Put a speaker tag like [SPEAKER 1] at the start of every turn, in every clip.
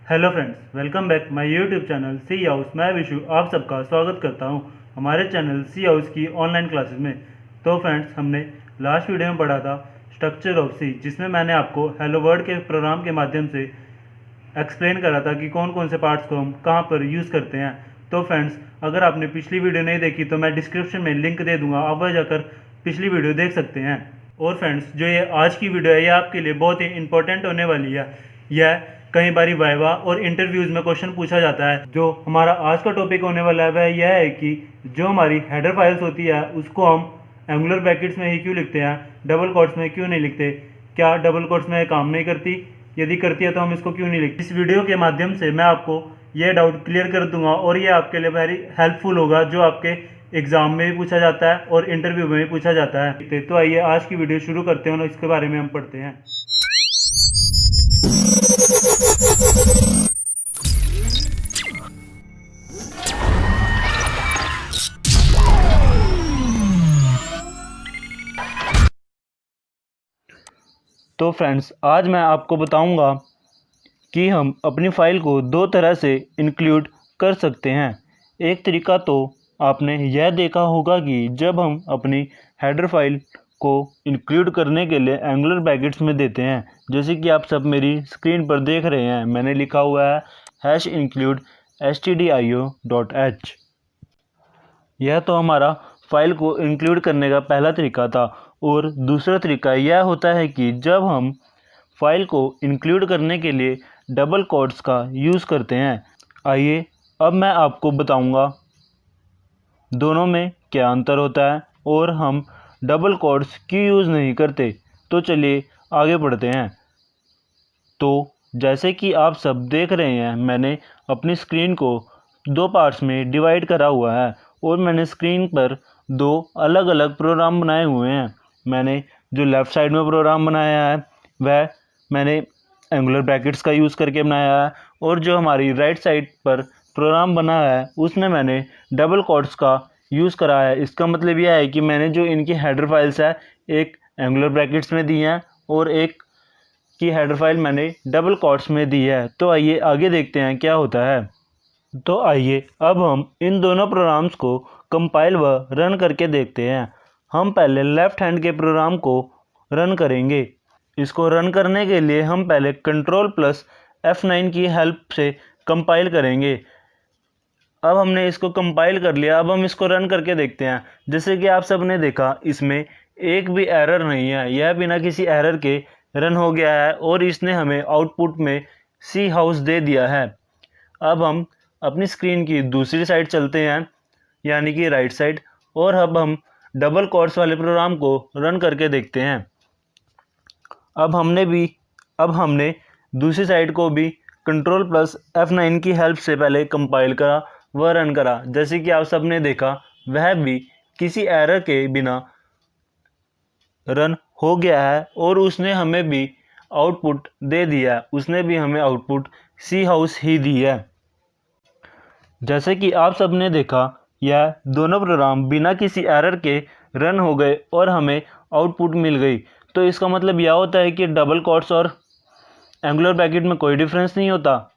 [SPEAKER 1] Hello friends, welcome back my YouTube channel Sea House. मैं विशु आप सबका स्वागत करता हूं हमारे चैनल सी हाउस की ऑनलाइन क्लासेस में। तो फ्रेंड्स, हमने लास्ट वीडियो में पढ़ा था स्ट्रक्चर ऑफ सी, जिसमें मैंने आपको हेलो वर्ड के प्रोग्राम के माध्यम से एक्सप्लेन करा था कि कौन कौन से पार्ट्स को हम कहाँ पर यूज़ करते हैं। तो फ्रेंड्स, अगर आपने पिछली वीडियो नहीं देखी तो मैं डिस्क्रिप्शन में लिंक दे दूँगा, आप वह जाकर पिछली वीडियो देख सकते हैं। और फ्रेंड्स, जो ये आज की वीडियो है ये आपके लिए बहुत ही इंपॉर्टेंट होने वाली है। यह कई बारी वाइवा और इंटरव्यूज़ में क्वेश्चन पूछा जाता है। जो हमारा आज का टॉपिक होने वाला है वह यह है कि जो हमारी हेडर फाइल्स होती है उसको हम एंगुलर ब्रैकेट्स में ही क्यों लिखते हैं, डबल कोट्स में क्यों नहीं लिखते। क्या डबल कोट्स में काम नहीं करती? यदि करती है तो हम इसको क्यों नहीं लिखते। इस वीडियो के माध्यम से मैं आपको यह डाउट क्लियर कर दूंगा और ये आपके लिए वेरी हेल्पफुल होगा, जो आपके एग्जाम में भी पूछा जाता है और इंटरव्यू में भी पूछा जाता है। तो आइए आज की वीडियो शुरू करते हैं और इसके बारे में हम पढ़ते हैं। तो फ्रेंड्स, आज मैं आपको बताऊंगा कि हम अपनी फ़ाइल को दो तरह से इंक्लूड कर सकते हैं। एक तरीका तो आपने यह देखा होगा कि जब हम अपनी हेडर फाइल को इंक्लूड करने के लिए एंगुलर ब्रैकेट्स में देते हैं, जैसे कि आप सब मेरी स्क्रीन पर देख रहे हैं, मैंने लिखा हुआ है #include stdio.h। यह तो हमारा फाइल को इंक्लूड करने का पहला तरीका था। और दूसरा तरीका यह होता है कि जब हम फाइल को इंक्लूड करने के लिए डबल कोट्स का यूज़ करते हैं। आइए अब मैं आपको बताऊंगा दोनों में क्या अंतर होता है और हम डबल कोट्स क्यों यूज़ नहीं करते। तो चलिए आगे बढ़ते हैं। तो जैसे कि आप सब देख रहे हैं, मैंने अपनी स्क्रीन को दो पार्ट्स में डिवाइड करा हुआ है और मैंने स्क्रीन पर दो अलग अलग प्रोग्राम बनाए हुए हैं। मैंने जो लेफ़्ट साइड में प्रोग्राम बनाया है वह मैंने एंगुलर ब्रैकेट्स का यूज़ करके बनाया है, और जो हमारी राइट साइड पर प्रोग्राम बना है उसमें मैंने डबल कोट्स का यूज़ करा है। इसका मतलब यह है कि मैंने जो इनकी हेडर फाइल्स है एक एंगुलर ब्रैकेट्स में दी हैं और एक की हेडर फाइल मैंने डबल कोट्स में दी है। तो आइए आगे देखते हैं क्या होता है। तो आइए अब हम इन दोनों प्रोग्राम्स को कंपाइल व रन करके देखते हैं। हम पहले लेफ़्ट हैंड के प्रोग्राम को रन करेंगे। इसको रन करने के लिए हम पहले Ctrl+F9 की हेल्प से कंपाइल करेंगे। अब हमने इसको कंपाइल कर लिया, अब हम इसको रन करके देखते हैं। जैसे कि आप सब ने देखा, इसमें एक भी एरर नहीं है, यह बिना किसी एरर के रन हो गया है और इसने हमें आउटपुट में सी हाउस दे दिया है। अब हम अपनी स्क्रीन की दूसरी साइड चलते हैं, यानी कि राइट साइड, और अब हम डबल कोट्स वाले प्रोग्राम को रन करके देखते हैं। अब हमने दूसरी साइड को भी Ctrl+F9 की हेल्प से पहले कंपाइल करा व रन करा। जैसे कि आप सब ने देखा, वह भी किसी एरर के बिना रन हो गया है और उसने हमें भी आउटपुट दे दिया है। उसने भी हमें आउटपुट सी हाउस ही दी है। जैसे कि आप सब ने देखा, यह दोनों प्रोग्राम बिना किसी एरर के रन हो गए और हमें आउटपुट मिल गई। तो इसका मतलब यह होता है कि डबल कोट्स और एंगुलर ब्रैकेट में कोई डिफरेंस नहीं होता।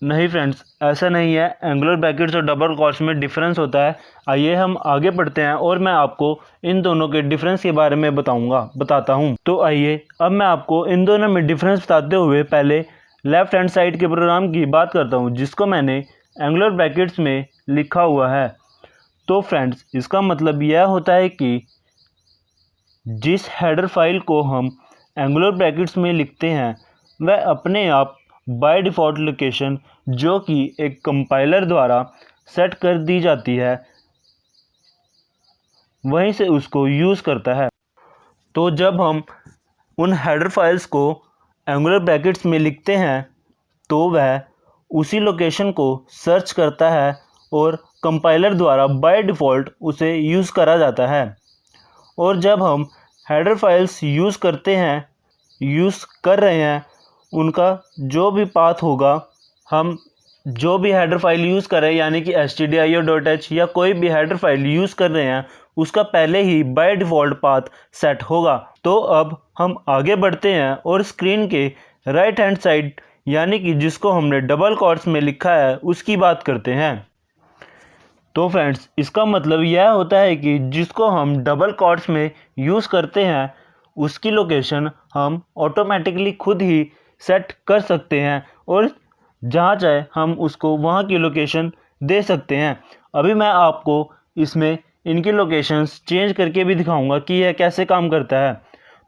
[SPEAKER 1] नहीं फ्रेंड्स, ऐसा नहीं है, एंगुलर ब्रैकेट्स और डबल कोट्स में डिफरेंस होता है। आइए हम आगे बढ़ते हैं और मैं आपको इन दोनों के डिफरेंस के बारे में बताता हूँ। तो आइए अब मैं आपको इन दोनों में डिफरेंस बताते हुए पहले लेफ़्ट हैंड साइड के प्रोग्राम की बात करता हूँ, जिसको मैंने एंगुलर ब्रैकेट्स में लिखा हुआ है। तो फ्रेंड्स, इसका मतलब यह होता है कि जिस हेडर फाइल को हम एंगुलर ब्रैकेट्स में लिखते हैं वह अपने आप बाय डिफ़ॉल्ट लोकेशन, जो कि एक कंपाइलर द्वारा सेट कर दी जाती है, वहीं से उसको यूज़ करता है। तो जब हम उन हेडर फाइल्स को एंगुलर ब्रैकेट्स में लिखते हैं तो वह उसी लोकेशन को सर्च करता है और कंपाइलर द्वारा बाय डिफ़ॉल्ट उसे यूज़ करा जाता है। और जब हम हेडर फाइल्स यूज़ कर रहे हैं, उनका जो भी पाथ होगा, हम जो भी हेडर फाइल यूज़ करें, यानी कि stdio.h या कोई भी हेडर फाइल यूज़ कर रहे हैं, उसका पहले ही बाय डिफ़ॉल्ट पाथ सेट होगा। तो अब हम आगे बढ़ते हैं और स्क्रीन के राइट हैंड साइड यानी कि जिसको हमने डबल कोट्स में लिखा है उसकी बात करते हैं। तो फ्रेंड्स, इसका मतलब यह होता है कि जिसको हम डबल कोट्स में यूज़ करते हैं उसकी लोकेशन हम ऑटोमेटिकली खुद ही सेट कर सकते हैं और जहाँ चाहे हम उसको वहाँ की लोकेशन दे सकते हैं। अभी मैं आपको इसमें इनकी लोकेशंस चेंज करके भी दिखाऊंगा कि यह कैसे काम करता है।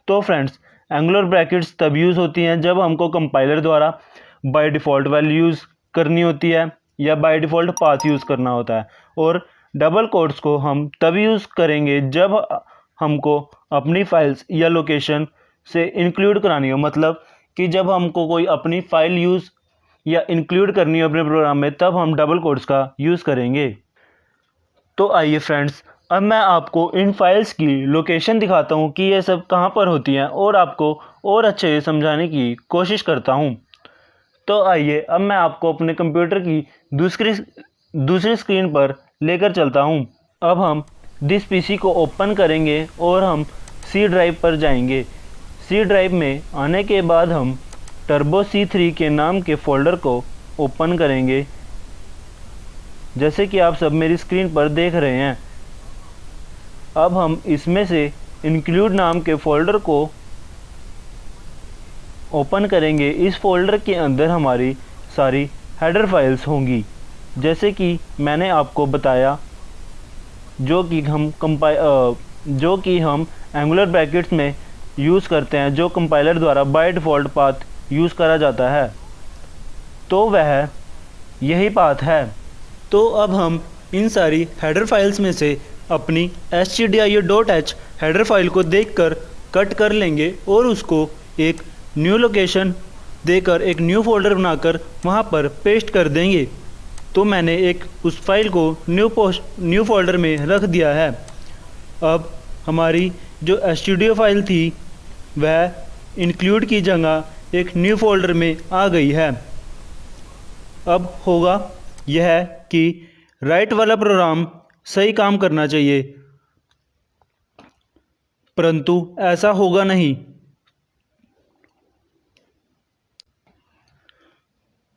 [SPEAKER 1] तो फ्रेंड्स, एंगुलर ब्रैकेट्स तब यूज़ होती हैं जब हमको कंपाइलर द्वारा बाय डिफ़ॉल्ट वैल्यू यूज़ करनी होती है या बाय डिफ़ॉल्ट पाथ यूज़ करना होता है। और डबल कोट्स को हम तब यूज़ करेंगे जब हमको अपनी फाइल्स या लोकेशन से इंक्लूड करानी हो, मतलब कि जब हमको कोई अपनी फ़ाइल यूज़ या इंक्लूड करनी हो अपने प्रोग्राम में, तब हम डबल कोट्स का यूज़ करेंगे। तो आइए फ्रेंड्स, अब मैं आपको इन फाइल्स की लोकेशन दिखाता हूँ कि ये सब कहाँ पर होती हैं और आपको और अच्छे से समझाने की कोशिश करता हूँ। तो आइए, अब मैं आपको अपने कंप्यूटर की दूसरी स्क्रीन पर लेकर चलता हूँ। अब हम दिस पीसी को ओपन करेंगे और हम सी ड्राइव पर जाएंगे। सी ड्राइव में आने के बाद हम टर्बो C3 के नाम के फ़ोल्डर को ओपन करेंगे, जैसे कि आप सब मेरी स्क्रीन पर देख रहे हैं। अब हम इसमें से इंक्लूड नाम के फ़ोल्डर को ओपन करेंगे। इस फ़ोल्डर के अंदर हमारी सारी हेडर फाइल्स होंगी, जैसे कि मैंने आपको बताया, जो कि हम एंगुलर ब्रैकेट्स में यूज़ करते हैं, जो कंपाइलर द्वारा बाय डिफ़ॉल्ट पाथ यूज़ करा जाता है। तो वह यही पाथ है। तो अब हम इन सारी हेडर फाइल्स में से अपनी stdio.h हेडर फाइल को देखकर कट कर लेंगे और उसको एक न्यू लोकेशन देकर एक न्यू फ़ोल्डर बनाकर वहाँ पर पेस्ट कर देंगे। तो मैंने एक उस फाइल को न्यू फ़ोल्डर में रख दिया है। अब हमारी जो stdio फाइल थी वह इंक्लूड की जगह एक न्यू फ़ोल्डर में आ गई है। अब होगा यह कि राइट वाला प्रोग्राम सही काम करना चाहिए, परंतु ऐसा होगा नहीं।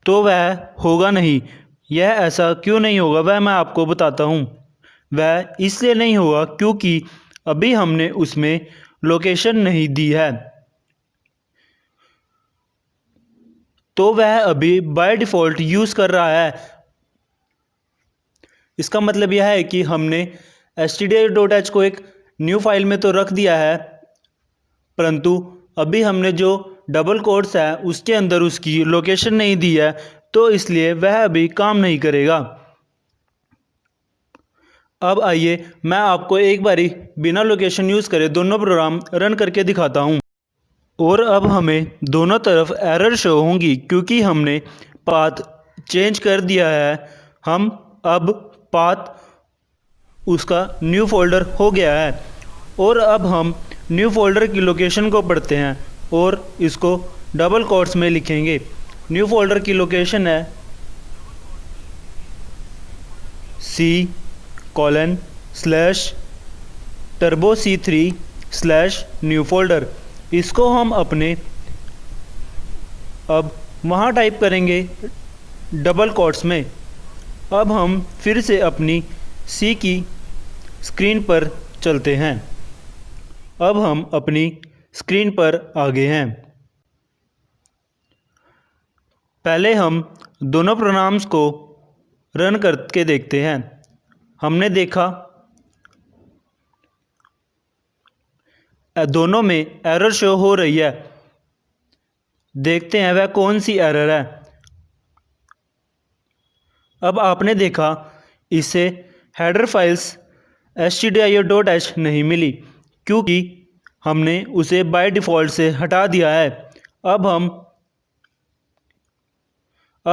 [SPEAKER 1] तो वह होगा नहीं। यह ऐसा क्यों नहीं होगा वह मैं आपको बताता हूँ। वह इसलिए नहीं होगा क्योंकि अभी हमने उसमें लोकेशन नहीं दी है। तो वह अभी बाय डिफ़ॉल्ट यूज़ कर रहा है। इसका मतलब यह है कि हमने stdio.h को एक न्यू फाइल में तो रख दिया है, परंतु अभी हमने जो डबल कोट्स है उसके अंदर उसकी लोकेशन नहीं दी है, तो इसलिए वह अभी काम नहीं करेगा। अब आइए, मैं आपको एक बारी बिना लोकेशन यूज़ करे दोनों प्रोग्राम रन करके दिखाता हूँ। और अब हमें दोनों तरफ एरर शो होंगी क्योंकि हमने पाथ चेंज कर दिया है। हम अब पाथ उसका न्यू फ़ोल्डर हो गया है और अब हम न्यू फ़ोल्डर की लोकेशन को पढ़ते हैं और इसको डबल कोट्स में लिखेंगे। न्यू फ़ोल्डर की लोकेशन है C:/turbo-C3/न्यू फ़ोल्डर। इसको हम अपने अब वहाँ टाइप करेंगे डबल कोट्स में। अब हम फिर से अपनी सी की स्क्रीन पर चलते हैं। अब हम अपनी स्क्रीन पर आ गए हैं। पहले हम दोनों प्रोग्राम्स को रन करके देखते हैं। हमने देखा दोनों में एरर शो हो रही है। देखते हैं वह कौन सी एरर है। अब आपने देखा इससे हेडर फाइल्स stdio.h नहीं मिली क्योंकि हमने उसे बाय डिफ़ॉल्ट से हटा दिया है। अब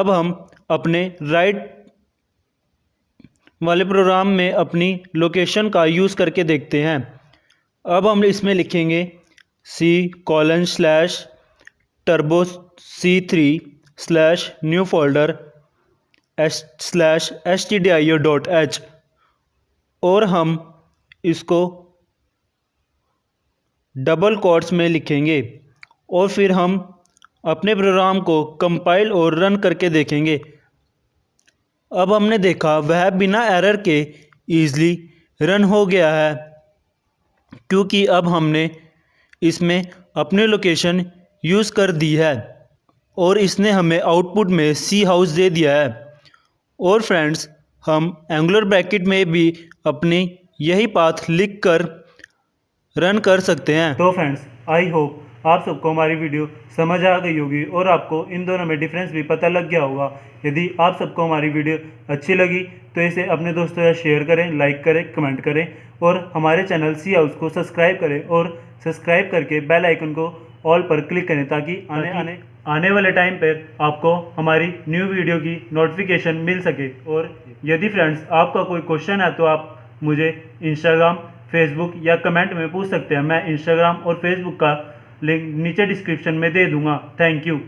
[SPEAKER 1] हम अपने राइट वाले प्रोग्राम में अपनी लोकेशन का यूज़ करके देखते हैं। अब हम इसमें लिखेंगे C:/turbo-C3/न्यू फ़ोल्डर /stdio.h और हम इसको डबल कोट्स में लिखेंगे और फिर हम अपने प्रोग्राम को कंपाइल और रन करके देखेंगे। अब हमने देखा वह बिना एरर के ईज़िली रन हो गया है, क्योंकि अब हमने इसमें अपनी लोकेशन यूज़ कर दी है और इसने हमें आउटपुट में सी हाउस दे दिया है। और फ्रेंड्स, हम एंगुलर ब्रैकेट में भी अपनी यही पाथ लिख कर रन कर सकते हैं।
[SPEAKER 2] तो फ्रेंड्स, आई होप आप सबको हमारी वीडियो समझ आ गई होगी और आपको इन दोनों में डिफरेंस भी पता लग गया होगा। यदि आप सबको हमारी वीडियो अच्छी लगी तो इसे अपने दोस्तों से शेयर करें, लाइक करें, कमेंट करें और हमारे चैनल सी हाउस को सब्सक्राइब करें और सब्सक्राइब करके बेल आइकन को ऑल पर क्लिक करें ताकि आने वाले टाइम पर आपको हमारी न्यू वीडियो की नोटिफिकेशन मिल सके। और यदि फ्रेंड्स आपका कोई क्वेश्चन है तो आप मुझे इंस्टाग्राम, फेसबुक या कमेंट में पूछ सकते हैं। मैं इंस्टाग्राम और फेसबुक का लिंक नीचे डिस्क्रिप्शन में दे दूंगा। Thank you.